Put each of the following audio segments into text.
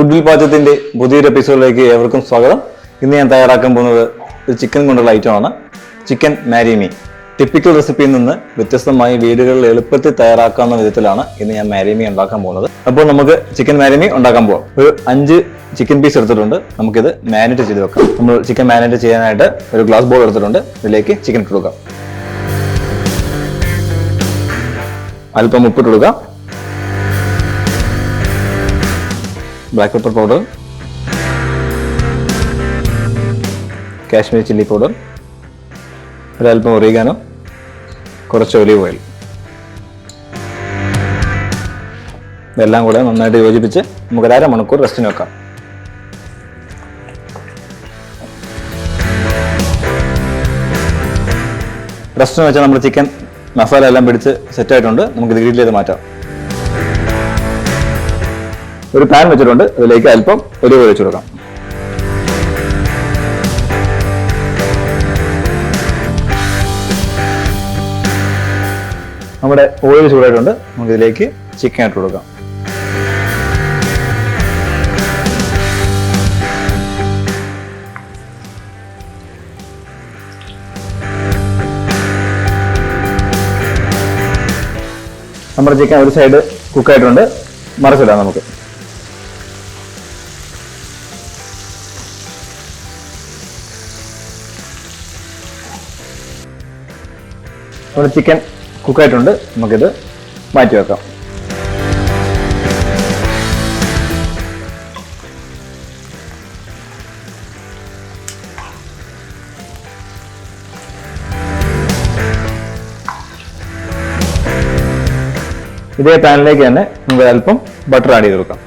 Good will പാചകത്തിന്റെ പുതിയൊരു എപ്പിസോഡിലേക്ക് ഏവർക്കും സ്വാഗതം. ഇന്ന് ഞാൻ തയ്യാറാക്കാൻ പോകുന്നത് ഒരു ചിക്കൻ കൊണ്ടുള്ള ഐറ്റമാണ്. ചിക്കൻ മാരിമി. ടിപ്പിക്കൽ റെസിപ്പിയിൽ നിന്ന് വ്യത്യസ്തമായി വീടുകളിൽ എളുപ്പത്തിൽ തയ്യാറാക്കാവുന്ന വിധത്തിലാണ് ഇന്ന് ഞാൻ മാരിമി ഉണ്ടാക്കാൻ പോകുന്നത്. അപ്പോൾ നമുക്ക് ചിക്കൻ മാരിമി ഉണ്ടാക്കാൻ പോകാം. ഒരു 5 ചിക്കൻ പീസ് എടുത്തിട്ടുണ്ട്. നമുക്കിത് മാരിനേറ്റ് ചെയ്ത് വെക്കാം. നമ്മൾ ചിക്കൻ മാരിനേറ്റ് ചെയ്യാനായിട്ട് ഒരു ഗ്ലാസ് ബോൾ എടുത്തിട്ടുണ്ട്. ഇതിലേക്ക് ചിക്കൻ ഇട്ട് കൊടുക്കാം. അല്പം ഉപ്പിട്ട് കൊടുക്കാം. Black pepper powder, Kashmiri chilli powder, ഒരൽപ്പം ഒറിഗാനോ, കുറച്ച് ഒലീവ് ഓയിൽ. ഇതെല്ലാം കൂടെ നന്നായിട്ട് യോജിപ്പിച്ച് നമുക്ക് 1/2 മണിക്കൂർ റെസ്റ്റിന് വെക്കാം. റെസ്റ്റിന് വെച്ചാൽ നമ്മുടെ ചിക്കൻ മസാല എല്ലാം പിടിച്ച് സെറ്റായിട്ടുണ്ട്. നമുക്ക് ഗ്രിൽ ചെയ്ത് മാറ്റാം. ഒരു പാൻ വെച്ചിട്ടുണ്ട്. അതിലേക്ക് അല്പം ഒലിവ് ഓയിൽ ഒഴിച്ചു കൊടുക്കാം. നമ്മുടെ ഓയിൽ ചൂടായിട്ടുണ്ട്. നമുക്ക് ഇതിലേക്ക് ചിക്കൻ ഇട്ട് കൊടുക്കാം. നമ്മുടെ ചിക്കൻ ഒരു സൈഡ് കുക്കായിട്ടുണ്ട്. മറിച്ചിടാം നമുക്ക്. നമ്മുടെ ചിക്കൻ കുക്കായിട്ടുണ്ട്. നമുക്കിത് മാറ്റി വെക്കാം. ഇതേ പാനിലേക്ക് തന്നെ നമുക്ക് അല്പം ബട്ടർ ആഡ് ചെയ്ത് കൊടുക്കാം.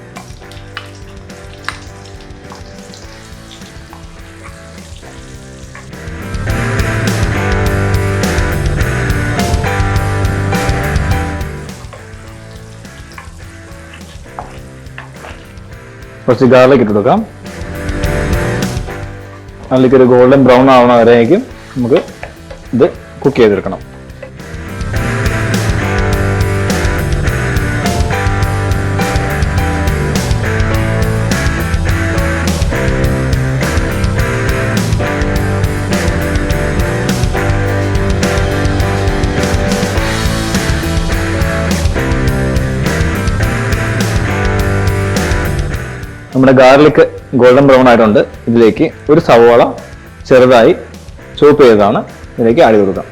കുറച്ച് ഗാർലിക് ഇട്ട് കൊടുക്കാം. അതിലേക്ക് ഒരു ഗോൾഡൻ ബ്രൗൺ ആവണ വരേക്കും നമുക്ക് ഇത് കുക്ക് ചെയ്തെടുക്കണം. നമ്മുടെ ഗാർലിക് ഗോൾഡൻ ബ്രൗൺ ആയിട്ടുണ്ട്. ഇതിലേക്ക് ഒരു സവോള ചെറുതായി ചോപ്പ് ചെയ്തതാണ് ഇതിലേക്ക് ആഡ് ചെയ്ത് കൊടുക്കാം.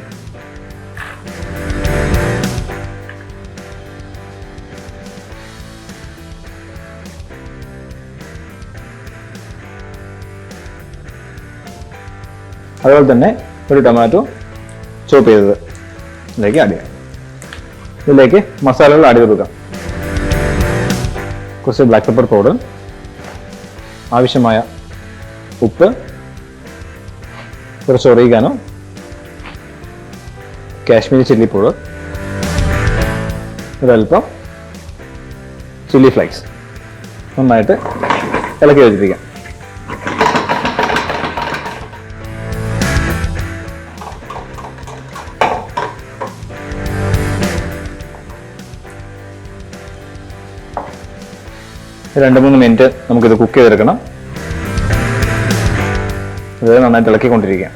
അതുപോലെ തന്നെ ഒരു ടൊമാറ്റോ ചോപ്പ് ചെയ്തത് ഇതിലേക്ക് ആഡ് ചെയ്യാം. ഇതിലേക്ക് മസാലകൾ ആഡ് ചെയ്ത് കൊടുക്കാം. കുറച്ച് ബ്ലാക്ക് പെപ്പർ പൗഡർ, ആവശ്യമായ ഉപ്പ്, കുറച്ച് ഒറിഗാനോ, കാശ്മീരി ചില്ലി പൗഡർ, ഒരൽപ്പം ചില്ലി ഫ്ലേക്സ്. നന്നായിട്ട് ഇളക്കി യോജിപ്പിക്കാം. രണ്ട് 3 മിനിറ്റ് നമുക്കിത് കുക്ക് ചെയ്തെടുക്കണം. ഇത് നന്നായിട്ട് ഇളക്കിക്കൊണ്ടിരിക്കുക.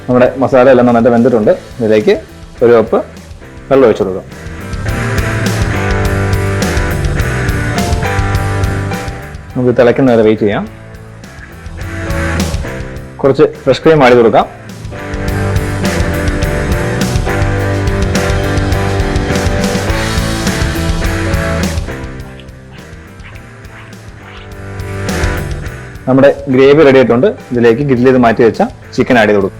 നമ്മുടെ മസാല എല്ലാം നന്നായിട്ട് വെന്തിട്ടുണ്ട്. ഇതിലേക്ക് ഒരു കപ്പ് വെള്ളം ഒഴിച്ചു കൊടുക്കാം. നമുക്ക് തിളയ്ക്കുന്നവരെ വെയിറ്റ് ചെയ്യാം. കുറച്ച് ഫ്രഷ് ക്രീം ആഡ് ചെയ്ത് കൊടുക്കാം. നമ്മുടെ ഗ്രേവി റെഡി ആയിട്ടുണ്ട്. ഇതിലേക്ക് ഗ്രിൽ ചെയ്ത് മാറ്റി വെച്ച ചിക്കൻ ആഡ് ചെയ്ത് കൊടുക്കും.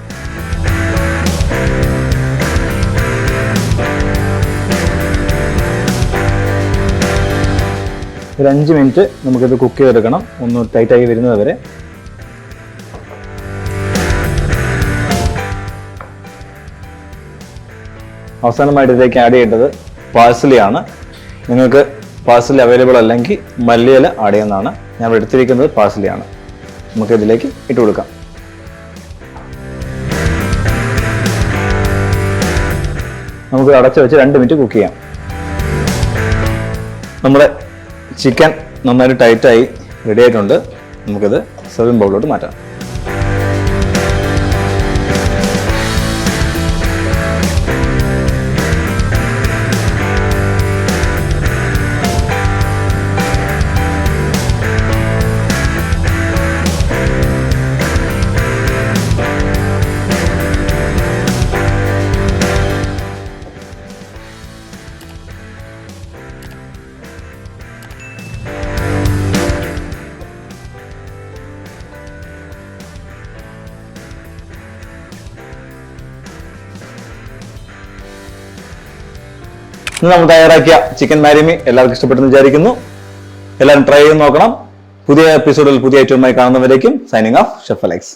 ഒരു 5 മിനിറ്റ് നമുക്കിത് കുക്ക് ചെയ്തെടുക്കണം. ഒന്ന് ടൈറ്റായി വരുന്നത് വരെ. അവസാനമായിട്ട് ഇതിലേക്ക് ആഡ് ചെയ്യേണ്ടത് പാഴ്സലിയാണ്. നിങ്ങൾക്ക് പാഴ്സലി അവൈലബിൾ അല്ലെങ്കിൽ മല്ലിയില ആഡ് ചെയ്യുന്നതാണ്. ഞാൻ എടുത്തിരിക്കുന്നത് പാഴ്സലിയാണ്. നമുക്ക് ഇതിലേക്ക് ഇട്ട് കൊടുക്കാം. നമുക്ക് അടച്ചു വെച്ച് 2 മിനിറ്റ് കുക്ക് ചെയ്യാം. നമ്മുടെ ചിക്കൻ നന്നായിട്ട് ടൈറ്റായി റെഡി ആയിട്ടുണ്ട്. നമുക്കിത് സെർവിംഗ് ബൗളിലോട്ട് മാറ്റാം. ഇന്ന് നമ്മൾ തയ്യാറാക്കിയ ചിക്കൻ മാരിമി എല്ലാവർക്കും ഇഷ്ടപ്പെട്ടെന്ന് വിചാരിക്കുന്നു. എല്ലാവരും ട്രൈ ചെയ്ത് നോക്കണം. പുതിയ എപ്പിസോഡിൽ പുതിയ ഐറ്റവുമായി കാണുന്നവരേക്കും സൈനിങ് ഓഫ് ഷെഫ് അലക്സ്.